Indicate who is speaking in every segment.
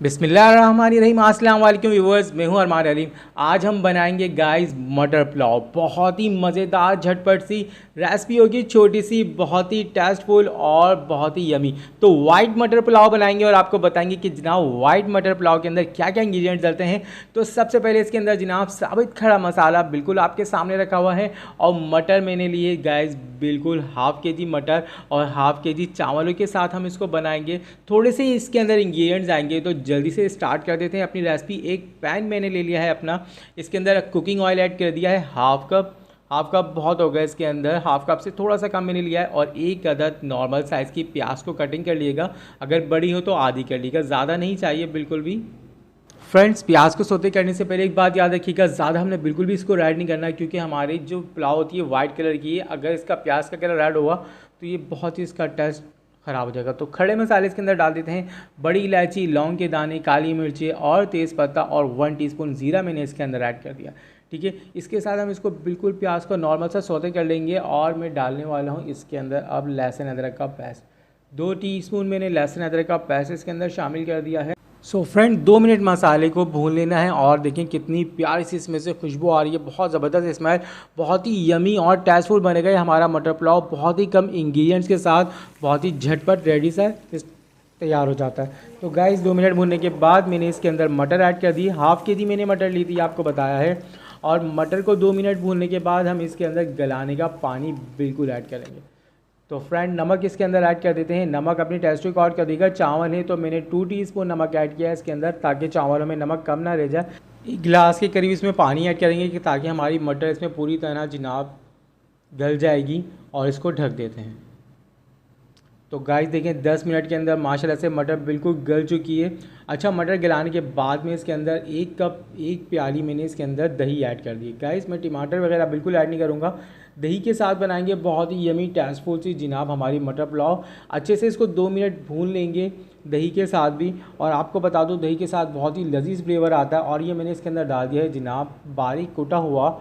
Speaker 1: बिस्मिल्लाहिर्रहमानिर्रहीम। अस्सलाम वालेकुम व्यूअर्स, मैं हूं अरमान अलीम। आज हम बनाएंगे गाइस मटर पुलाव। बहुत ही मज़ेदार झटपट सी रेसिपी होगी, छोटी सी, बहुत ही टेस्टफुल और बहुत ही यमी। तो वाइट मटर पुलाव बनाएंगे और आपको बताएंगे कि जनाब वाइट मटर पुलाव के अंदर क्या क्या इंग्रेडिएंट्स डलते हैं। तो सबसे पहले इसके अंदर जनाब साबित खड़ा मसाला बिल्कुल आपके सामने रखा हुआ है, और मटर मैंने लिए गाइस बिल्कुल हाफ़ के जी मटर और हाफ़ के जी चावलों के साथ हम इसको बनाएंगे। थोड़े से इसके अंदर इंग्रेडिएंट्स आएंगे, तो जल्दी से स्टार्ट कर देते हैं अपनी रेसिपी। एक पैन मैंने ले लिया है अपना, इसके अंदर कुकिंग ऑयल ऐड कर दिया है हाफ कप बहुत होगा। इसके अंदर हाफ कप से थोड़ा सा कम मैंने लिया है, और एक अदद नॉर्मल साइज़ की प्याज को कटिंग कर लिएगा। अगर बड़ी हो तो आधी कर लीजिएगा, ज़्यादा नहीं चाहिए बिल्कुल भी। फ्रेंड्स, प्याज को सोते करने से पहले एक बात याद रखिएगा, ज़्यादा हमने बिल्कुल भी इसको रेड नहीं करना, क्योंकि हमारी जो पुलाव होती है वाइट कलर की है। अगर इसका प्याज का कलर रेड हुआ तो ये बहुत ही इसका टेस्ट ख़राब हो जाएगा। तो खड़े मसाले इसके अंदर डाल देते हैं। बड़ी इलायची, लौंग के दाने, काली मिर्ची और तेज़पत्ता और 1 टीस्पून ज़ीरा मैंने इसके अंदर ऐड कर दिया। ठीक है, इसके साथ हम इसको बिल्कुल प्याज को नॉर्मल सा सौते कर लेंगे। और मैं डालने वाला हूँ इसके अंदर अब लहसुन अदरक का पेस्ट। 2 टीस्पून मैंने लहसुन अदरक का पेस्ट इसके अंदर शामिल कर दिया है। सो फ्रेंड, 2 मिनट मसाले को भून लेना है, और देखें कितनी प्यारी सी इसमें से खुशबू आ रही है। बहुत ज़बरदस्त स्मेल, बहुत ही यमी और टेस्टफुल बनेगा ये हमारा मटर पुलाव। बहुत ही कम इंग्रेडिएंट्स के साथ बहुत ही झटपट रेडी सा तैयार हो जाता है। तो गाइस 2 मिनट भूनने के बाद मैंने इसके अंदर मटर ऐड कर दी। हाफ़ के जी मैंने मटर ली थी, आपको बताया है। और मटर को 2 मिनट भूनने के बाद हम इसके अंदर गलाने का पानी बिल्कुल ऐड करेंगे। तो फ्रेंड, नमक इसके अंदर ऐड कर देते हैं। नमक अपनी टेस्ट को अकॉर्ड कर देगा। चावल है तो मैंने 2 टीस्पून नमक ऐड किया है इसके अंदर, ताकि चावलों में नमक कम ना रह जाए। 1 गिलास के करीब इसमें पानी ऐड करेंगे, कि ताकि हमारी मटर इसमें पूरी तरह जनाब गल जाएगी। और इसको ढक देते हैं। तो गाइस देखें 10 मिनट के अंदर माशाल्लाह से मटर बिल्कुल गल चुकी है। अच्छा, मटर गलाने के बाद में इसके अंदर 1 प्याली मैंने इसके अंदर दही ऐड कर दी। गाइस मैं टमाटर वगैरह बिल्कुल ऐड नहीं करूँगा, दही के साथ बनाएंगे बहुत ही यमी टेस्टफुल सी जनाब हमारी मटर पुलाव। अच्छे से इसको 2 मिनट भून लेंगे दही के साथ भी। और आपको बता दूं, दही के साथ बहुत ही लजीज फ्लेवर आता है। और ये मैंने इसके अंदर डाल दिया है जनाब बारीक कुटा हुआ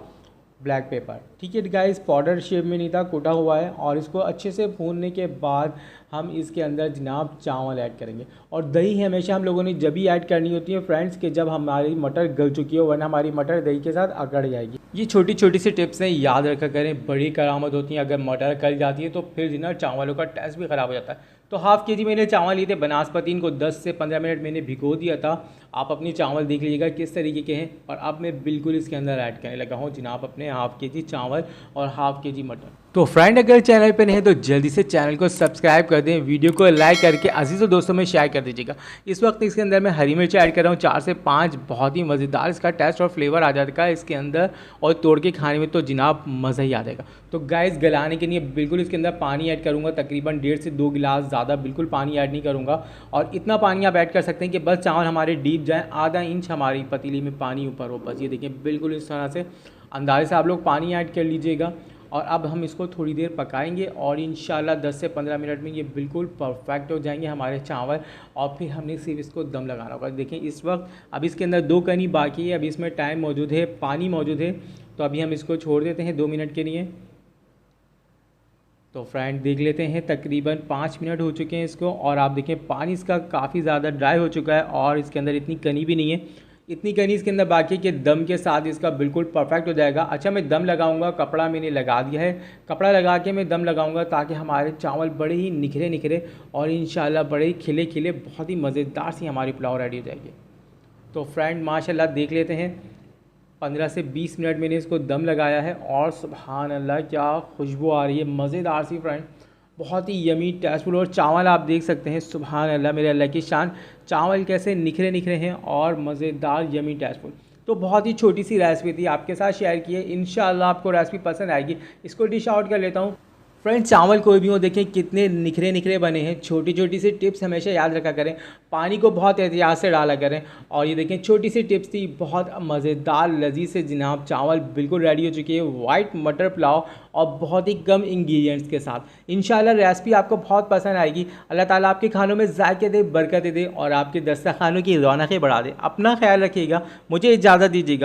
Speaker 1: ब्लैक पेपर। ठीक है गाइस, पाउडर शेप में नहीं था, कुटा हुआ है। और इसको अच्छे से भूनने के बाद हम इसके अंदर जनाब चावल ऐड करेंगे। और दही हमेशा हम लोगों ने जब भी ऐड करनी होती है फ्रेंड्स, कि जब हमारी मटर गल चुकी हो, वरना हमारी मटर दही के साथ अकड़ जाएगी। ये छोटी छोटी सी टिप्स हैं, याद रखा करें, बड़ी करामत होती हैं। अगर मटर गल जाती है तो फिर जिना चावलों का टेस्ट भी ख़राब हो जाता है। तो हाफ़ के जी मैंने चावल लिए थे बनास्पति, इनको 10 से 15 मिनट मैंने भिगो दिया था। आप अपनी चावल देख लीजिएगा किस तरीके के हैं। और अब मैं बिल्कुल इसके अंदर ऐड करने लगा हूँ जनाब अपने हाफ़ के जी चावल और हाफ़ के जी मटर। तो फ्रेंड, अगर चैनल पर नहीं है तो जल्दी से चैनल को सब्सक्राइब कर दें, वीडियो को लाइक करके अजीज़ों दोस्तों में शेयर कर दीजिएगा। इस वक्त इसके अंदर मैं हरी मिर्च ऐड कर रहा हूँ 4 से 5, बहुत ही मज़ेदार इसका टेस्ट और फ्लेवर आ जाएगा है इसके अंदर। और तोड़ के खाने में तो जनाब मज़ा ही आ जाएगा। तो गाइस गलाने के लिए बिल्कुल इसके अंदर पानी ऐड करूँगा, तकरीबन 1.5 से 2 गिलास, ज़्यादा बिल्कुल पानी ऐड नहीं करूँगा। और इतना पानी आप ऐड कर सकते हैं कि बस चावल हमारे डीप जाएँ, आधा इंच हमारी पतीली में पानी ऊपर हो, बस। ये देखिए बिल्कुल इस तरह से अंदाज़े से आप लोग पानी ऐड कर लीजिएगा। और अब हम इसको थोड़ी देर पकाएंगे, और इंशाल्लाह 10 से 15 मिनट में ये बिल्कुल परफेक्ट हो जाएंगे हमारे चावल। और फिर हमने सिर्फ इसको दम लगाना होगा। देखें इस वक्त अब इसके अंदर 2 कनी बाकी है, अभी इसमें टाइम मौजूद है, पानी मौजूद है। तो अभी हम इसको छोड़ देते हैं 2 मिनट के लिए। तो फ्रेंड देख लेते हैं, तकरीबन 5 मिनट हो चुके हैं इसको। और आप देखें पानी इसका काफ़ी ज़्यादा ड्राई हो चुका है, और इसके अंदर इतनी कनी भी नहीं है। इतनी कनी इसके अंदर बाकी के दम के साथ इसका बिल्कुल परफेक्ट हो जाएगा। अच्छा, मैं दम लगाऊंगा, कपड़ा मैंने लगा दिया है। कपड़ा लगा के मैं दम लगाऊंगा, ताकि हमारे चावल बड़े ही निखरे निखरे और इंशाल्लाह बड़े ही खिले खिले बहुत ही मज़ेदार सी हमारी पुलाव रेडी हो जाएगी। तो फ्रेंड माशाल्लाह देख लेते हैं, 15 से 20 मिनट मैंने इसको दम लगाया है, और सुभान अल्लाह क्या खुशबू आ रही है, मज़ेदार सी फ्रेंड, बहुत ही यमी टेस्टफुल। और चावल आप देख सकते हैं, सुभान अल्लाह मेरे अल्लाह की शान, चावल कैसे निखरे निखरे हैं और मज़ेदार यमी टेस्टफुल। तो बहुत ही छोटी सी रेसिपी थी, आपके साथ शेयर की है। इंशाल्लाह आपको रेसिपी पसंद आएगी। इसको डिश आउट कर लेता हूँ। फ्रेंड्स, चावल कोई भी हो, देखें कितने निखरे निखरे बने हैं। छोटी छोटी सी टिप्स हमेशा याद रखा करें, पानी को बहुत एहतियात से डाला करें। और ये देखें छोटी सी टिप्स थी, बहुत मज़ेदार लजीज से जनाब चावल बिल्कुल रेडी हो चुकी है, वाइट मटर पुलाव, और बहुत ही कम इंग्रेडिएंट्स के साथ। इंशाल्लाह रेसिपी आपको बहुत पसंद आएगी। अल्लाह ताला आपके खानों में जायके दे, बरकत दे, और आपके दस्तरखानों की रौनकें बढ़ा दे। अपना ख्याल रखिएगा, मुझे इजाज़त दीजिएगा।